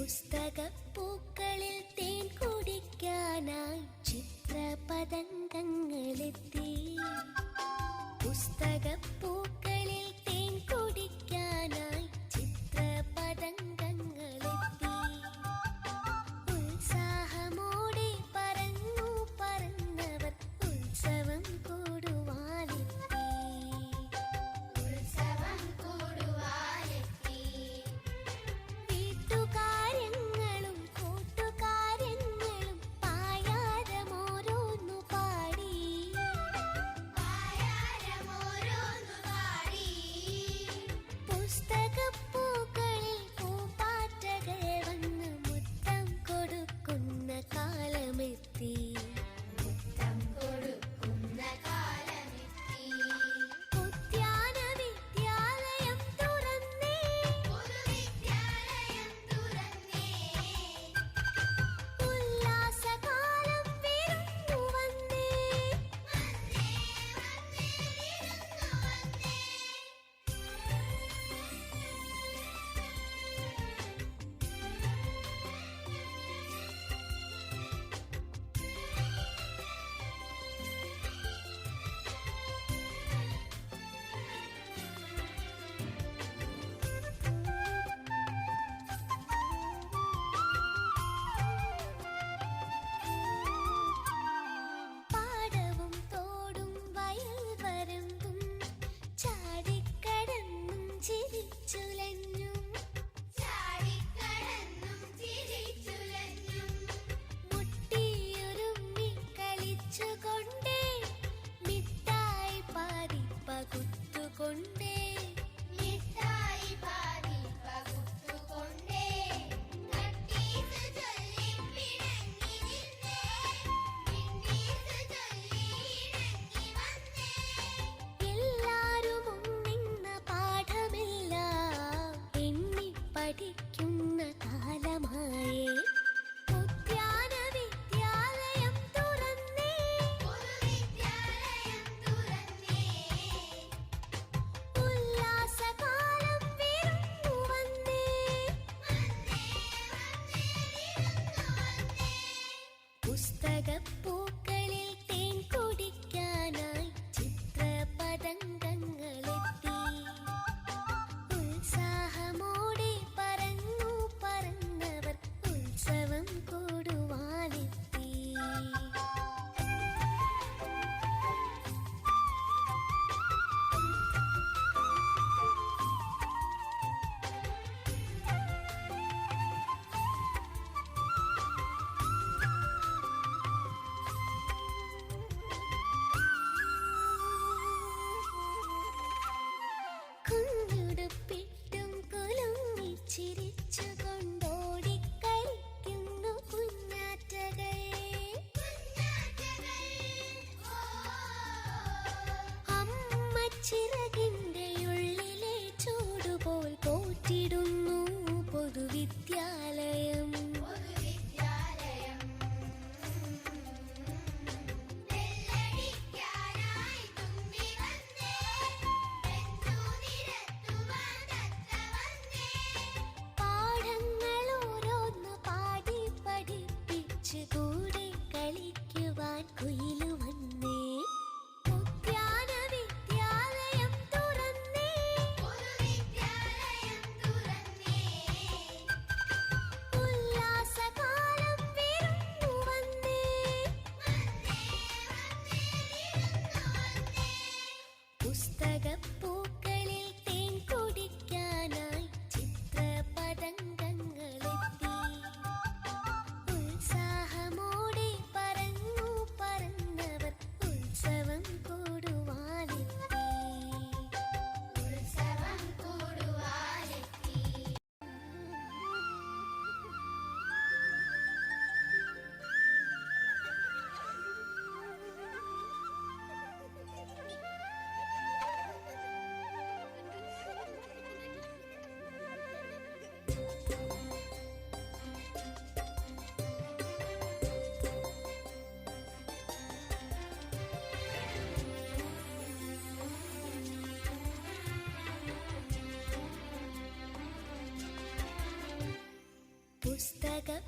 പുസ്തകപ്പൂക്കളിൽ തേൻ കുടിക്കാനായി ചിത്രപതംഗങ്ങളെത്തി. പുസ്തകപ്പൂക്കളിൽ തേൻ കുടിക്കാനായി ചിത്രപതംഗങ്ങളെത്തി. ഉത്സാഹമോടെ പറന്നു പറന്നവർ ഉത്സവം കൂടുവാനെത്തി. ഉത്സവം കൂടുവാനെത്തി. വീട്ടുകാര്യങ്ങളും കൂട്ടുകാര്യങ്ങളും പായാരമോരോന്നു പാടി. പായാരമോരോന്നു പാടി. പുസ്തകപ്പൂക്കളിൽ പൂപ്പാറ്റകൾ വന്ന് മുത്തം കൊടുക്കുന്ന കാലമെത്തി. മുത്തം കൊടുക്കുന്ന കാലമെത്തി. ഉദ്യാന വിദ്യാലയം തുറന്നേ. പൊതുവിദ്യാലയം തുറന്നേ. ഉല്ലാസകാലം വിരുന്നു വന്നേ. വന്നേ വന്നേ വിരുന്നു വന്നേ. പാടവും തോടും വയൽ വരമ്പും ചാടിക്കടന്നും ചിരിച്ചുലഞ്ഞും ചാടിക്കടന്നും ചിരിച്ചുലഞ്ഞും മുട്ടിയുരുമ്മി കളിച്ചുകൊണ്ടേ മിഠായി പാതി പകുത്തുകൊണ്ടേ. മിഠായി പാതി പകുത്തുകൊണ്ടേ. കട്ടീസ് ചൊല്ലി പിണങ്ങി നിന്നേ. മിണ്ടീസ് ചൊല്ലി ഇണങ്ങി വന്നേ. എല്ലാരും ഒന്നിന്ന പാഠമെല്ലാം എണ്ണി പഠിക്കുന്ന കാലമായേ. ഉദ്യാന വിദ്യാലയം തുറന്നേ. പൊതുവിദ്യാലയം തുറന്നേ. ഉല്ലാസകാലം വിരുന്നു വന്നേ. വന്നേ വന്നേ വിരുന്നു വന്നേ. പുസ്തകപ്പൂക്കളിൽ തേൻ കുടിക്കാനായി ചിത്രപതംഗങ്ങളെത്തി. ഉത്സാഹമോടെ പറന്നു പറന്നവർ ഉത്സവം കൂടുവാനെത്തി. കുഞ്ഞുടുപ്പിട്ടും കുലുങ്ങി ചിരിച്ചുകൊണ്ടോടിക്കളിക്കുന്നു കുഞ്ഞാറ്റകൾ. കുഞ്ഞാറ്റകൾ അമ്മച്ചിറകിന്റെ ഉള്ളിലെ ചൂടുപോൽ പോറ്റിടുന്നു പൊതുവിദ്യാലയം. പൊതുവിദ്യാലയം. വെള്ളടിക്കാനായി തുമ്പി വന്നേ. ബന്ധു നിരത്തുവാൻ തത്ത വന്നേ. പുസ്തകം